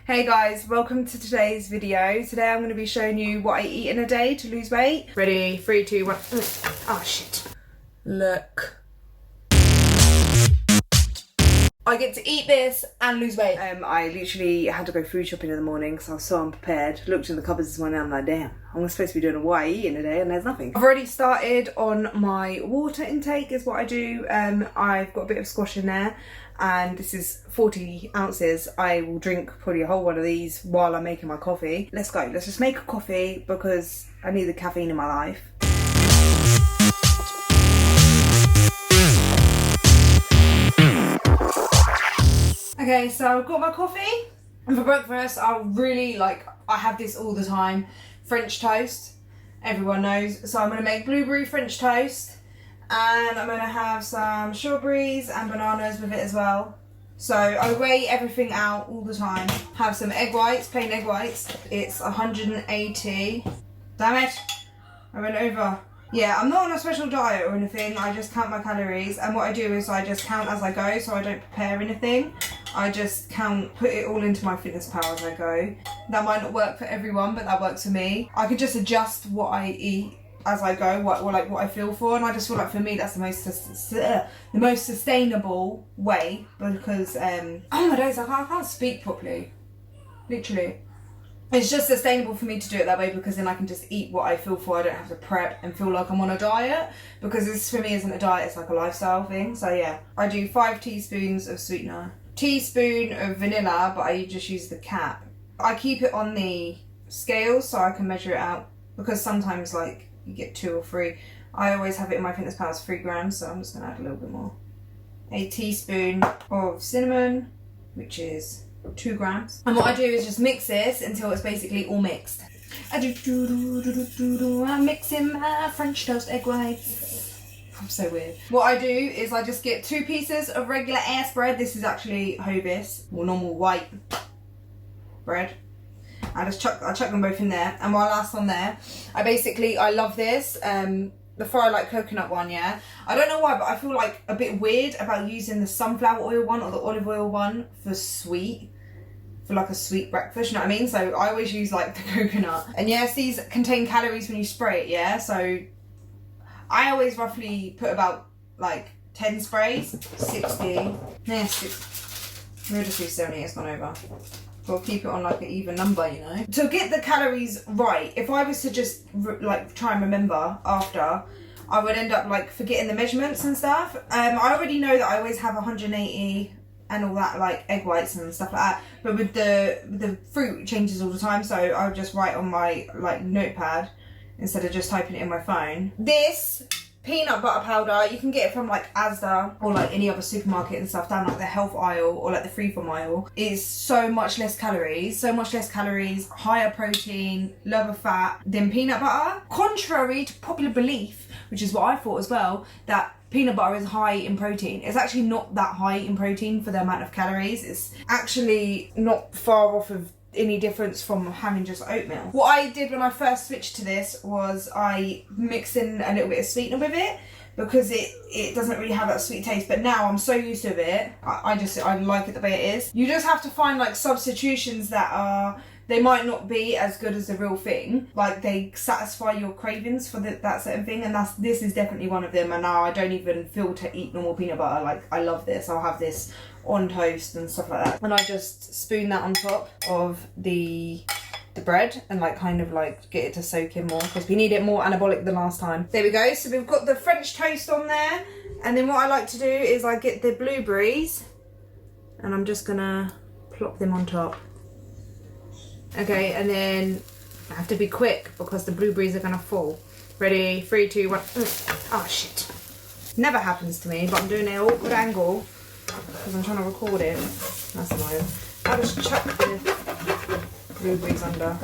Hey guys, welcome to today's video. Today I'm going to be showing you what I eat in a day to lose weight. Ready? 3, 2, 1. Oh shit. Look. I get to eat this and lose weight. I literally had to go food shopping in the morning because I was so unprepared. Looked in the cupboards this morning and I'm like, damn, I'm supposed to be doing what I eat in a day and there's nothing. I've already started on my water intake is what I do. I've got a bit of squash in there and this is 40 ounces. I will drink probably a whole one of these while I'm making my coffee. Let's go, let's just make a coffee because I need the caffeine in my life. Okay, so I've got my coffee, and for breakfast I have this all the time, French toast, everyone knows. So I'm going to make blueberry French toast, and I'm going to have some strawberries and bananas with it as well. So I weigh everything out all the time. Have some egg whites, plain egg whites, it's 180, damn it, I went over. Yeah, I'm not on a special diet or anything, I just count my calories, and what I do is I just count as I go, so I don't prepare anything. I just put it all into my fitness pal as I go. That might not work for everyone, but that works for me. I could just adjust what I eat as I go, what I feel for, and I just feel like for me that's the most sustainable way because oh my days, I can't speak properly, literally. It's just sustainable for me to do it that way because then I can just eat what I feel for. I don't have to prep and feel like I'm on a diet because this for me isn't a diet, it's like a lifestyle thing. So yeah, I do 5 teaspoons of sweetener, teaspoon of vanilla, but I just use the cap. I keep it on the scale so I can measure it out because sometimes like you get 2 or 3. I always have it in my fitness pal as 3 grams, so I'm just gonna add a little bit more. A teaspoon of cinnamon, which is 2 grams. And what I do is just mix this until it's basically all mixed. I'm mixing my French toast egg whites. I'm so weird. What I do is I just get 2 pieces of regular ass bread. This is actually Hovis, or normal white bread. I chuck them both in there, and while that's on there, I love this. The Fry Like coconut one, yeah. I don't know why, but I feel like a bit weird about using the sunflower oil one or the olive oil one for like a sweet breakfast, you know what I mean? So I always use like the coconut. And yes, these contain calories when you spray it, yeah? So I always roughly put about like 10 sprays, 60. Yeah, 60. We'll just do 70, it's gone over. We'll keep it on like an even number, you know? To get the calories right, if I was to just like try and remember after, I would end up like forgetting the measurements and stuff. I already know that I always have 180 and all that, like egg whites and stuff like that. But with the fruit it changes all the time, so I would just write on my like notepad instead of just typing it in my phone. This peanut butter powder, you can get it from like Asda or like any other supermarket and stuff down like the health aisle or like the freeform aisle. Is so much less calories, higher protein, lower fat than peanut butter. Contrary to popular belief, which is what I thought as well, that peanut butter is high in protein. It's actually not that high in protein for the amount of calories. It's actually not far off of any difference from having just oatmeal. What I did when I first switched to this was I mixed in a little bit of sweetener with it because it doesn't really have that sweet taste, but now I'm so used to it, I like it the way it is. You just have to find like substitutions that they might not be as good as the real thing, like they satisfy your cravings for that certain thing, and this is definitely one of them. And now I don't even feel to eat normal peanut butter. Like I love this. I'll have this on toast and stuff like that, and I just spoon that on top of the bread and like kind of like get it to soak in more because we need it more anabolic than last time. There we go. So we've got the French toast on there, and then what I like to do is I get the blueberries and I'm just gonna plop them on top. Okay, and then I have to be quick because the blueberries are gonna fall. Ready? 3, 2, 1. Oh shit. Never happens to me, but I'm doing an awkward angle because I'm trying to record it. That's annoying. I'll just chuck the blueberries under.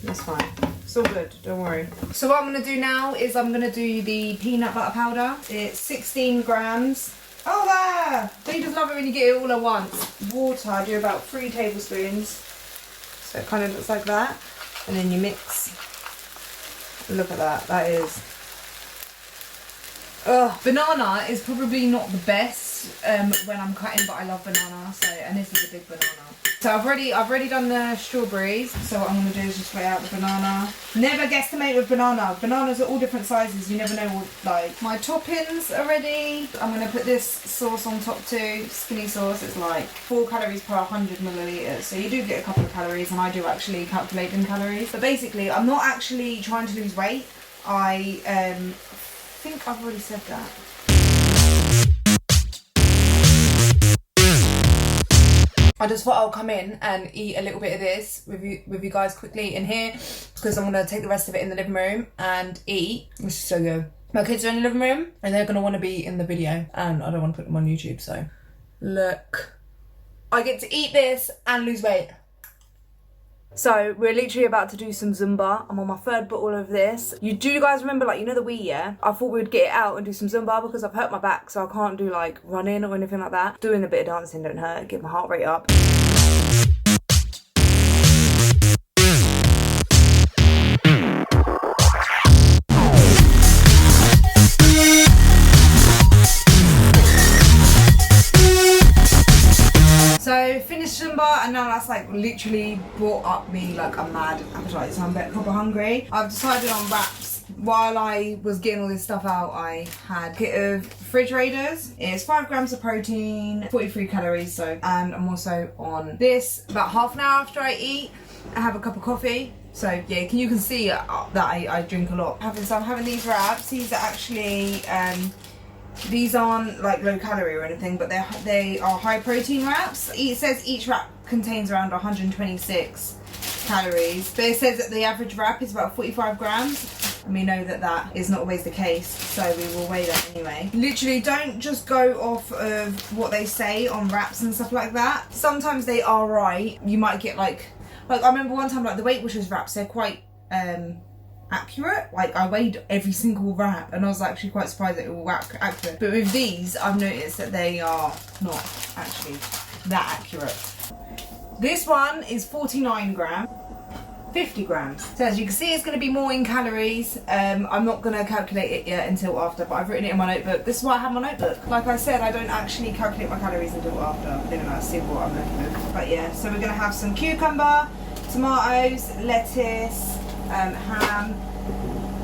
That's fine. It's all good, don't worry. So what I'm gonna do now is I'm gonna do the peanut butter powder. It's 16 grams. Oh there! They just love it when you get it all at once. Water, I do about 3 tablespoons. So it kind of looks like that, and then you mix. Look at that is... Banana is probably not the best this when I'm cutting, but I love banana, so, and this is a big banana. So I've already done the strawberries, so what I'm going to do is just lay out the banana. Never guesstimate with banana. Bananas are all different sizes, you never know what, like. My toppings are ready. I'm going to put this sauce on top too, skinny sauce. It's like 4 calories per 100 millilitres, so you do get a couple of calories, and I do actually calculate in calories. But basically, I'm not actually trying to lose weight. I think I've already said that. I just thought I'll come in and eat a little bit of this with you guys quickly in here, because I'm going to take the rest of it in the living room and eat. This is so good. My kids are in the living room and they're going to want to be in the video, and I don't want to put them on YouTube, so look. I get to eat this and lose weight. So we're literally about to do some Zumba. I'm on my 3rd bottle of this. You guys remember, like, you know the Wii, yeah? I thought we'd get it out and do some Zumba because I've hurt my back, so I can't do like running or anything like that. Doing a bit of dancing don't hurt, get my heart rate up. So finished Zumba, and now that's like literally brought up me like a mad appetite, so I'm proper hungry. I've decided on wraps. While I was getting all this stuff out, I had a kit of fridge raiders. It's 5 grams of protein, 43 calories, so, and I'm also on this about half an hour after I eat. I have a cup of coffee. So yeah, you can see that I drink a lot. I'm having these wraps. These are actually these aren't like low calorie or anything, but they are high protein wraps. It says each wrap contains around 126 calories, but it says that the average wrap is about 45 grams. And we know that that is not always the case, so we will weigh that anyway. Literally, don't just go off of what they say on wraps and stuff like that. Sometimes they are right. You might get like I remember one time, like the Weight Watchers wraps, they're quite accurate. Like I weighed every single wrap and I was actually quite surprised that it was accurate. But with these, I've noticed that they are not actually that accurate. This one is 49 grams, 50 grams. So as you can see, it's going to be more in calories. I'm not going to calculate it yet until after, but I've written it in my notebook. This is why I have my notebook. Like I said, I don't actually calculate my calories until after. I don't know how simple I'm looking at. But yeah, so we're going to have some cucumber, tomatoes, lettuce, ham,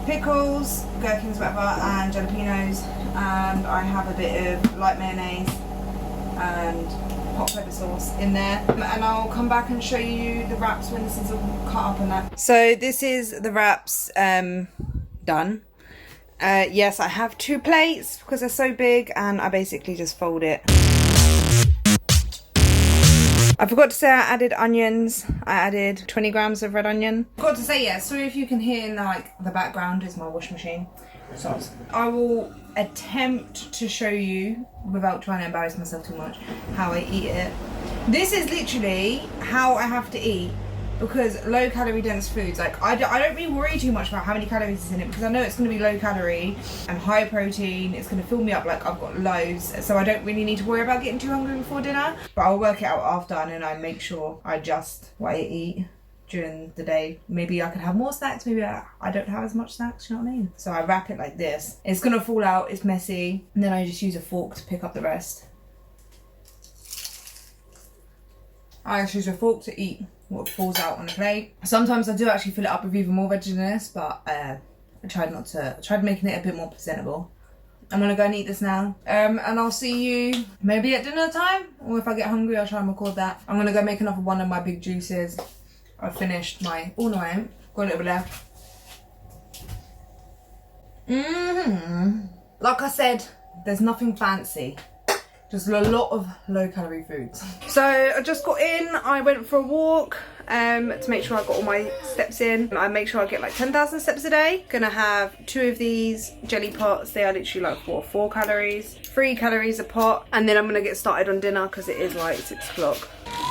pickles, gherkins, whatever, and jalapenos, and I have a bit of light mayonnaise and hot pepper sauce in there, and I'll come back and show you the wraps when this is all cut up and that. So this is the wraps done. Yes, I have 2 plates because they're so big, and I basically just fold it. I forgot to say I added onions. I added 20 grams of red onion. Forgot to say, yeah, sorry if you can hear in the background is my washing machine. So I will attempt to show you, without trying to embarrass myself too much, how I eat it. This is literally how I have to eat, because low calorie dense foods, like I don't really worry too much about how many calories is in it, because I know it's going to be low calorie and high protein. It's going to fill me up, like I've got loads, so I don't really need to worry about getting too hungry before dinner. But I'll work it out after, and then I make sure I adjust what I eat during the day. Maybe I could have more snacks, maybe I don't have as much snacks, you know what I mean? So I wrap it like this. It's going to fall out, it's messy, and then I just use a fork to pick up the rest. I just use a fork to eat what falls out on the plate. Sometimes I do actually fill it up with even more veg in this, but I tried making it a bit more presentable. I'm gonna go and eat this now, and I'll see you maybe at dinner time, or if I get hungry I'll try and record that. I'm gonna go make another one of my big juices. I've finished my, oh no I haven't, got a little bit left. Like I said, there's nothing fancy. Just a lot of low calorie foods. So I just got in, I went for a walk to make sure I got all my steps in. I make sure I get like 10,000 steps a day. Gonna have 2 of these jelly pots. They are literally like 4 calories, 3 calories a pot. And then I'm gonna get started on dinner because it is like 6 o'clock.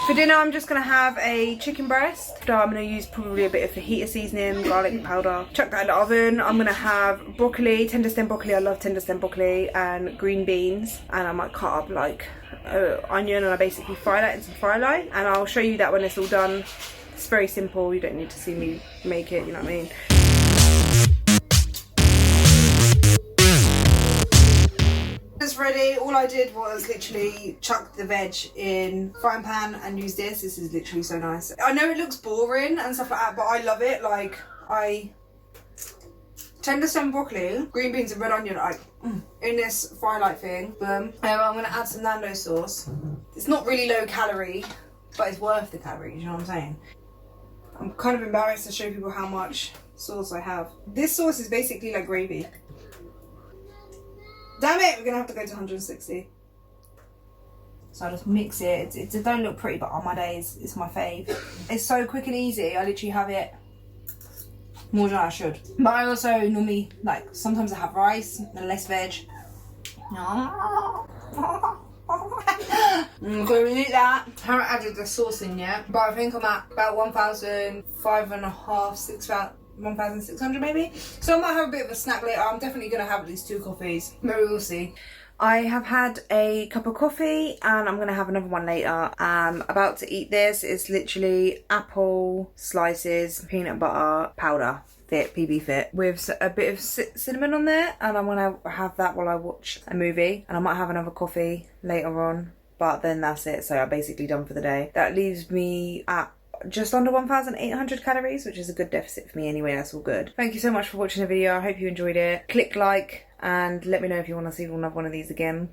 For dinner, I'm just going to have a chicken breast. So I'm going to use probably a bit of fajita seasoning, garlic powder. Chuck that in the oven. I'm going to have broccoli, tender stem broccoli. I love tender stem broccoli, and green beans. And I might cut up like onion, and I basically fry that in some fry line. And I'll show you that when it's all done. It's very simple. You don't need to see me make it, you know what I mean? It's ready. All I did was literally chuck the veg in frying pan and use this. This is literally so nice. I know it looks boring and stuff like that, but I love it. Like, tender stem broccoli, green beans and red onion, like, in this fry light thing. Boom. I'm gonna add some Nando sauce. It's not really low calorie, but it's worth the calories, you know what I'm saying? I'm kind of embarrassed to show people how much sauce I have. This sauce is basically like gravy. Damn it, we're gonna have to go to 160. So I just mix it. It don't look pretty, but on my days, it's my fave. It's so quick and easy. I literally have it more than I should. But I also normally, like, sometimes I have rice and less veg. So we need that. I haven't added the sauce in yet, but I think I'm at about 1,600 maybe. So I might have a bit of a snack later. I'm definitely gonna have at least 2 coffees. Maybe we'll see. I have had a cup of coffee and I'm gonna have another one later. I'm about to eat this. It's literally apple slices, peanut butter powder. Fit, PB Fit, with a bit of cinnamon on there, and I'm gonna have that while I watch a movie, and I might have another coffee later on, but then that's it. So I'm basically done for the day. That leaves me at just under 1,800 calories, which is a good deficit for me anyway. That's all good. Thank you so much for watching the video. I hope you enjoyed it. Click like and let me know if you want to see another one of these again.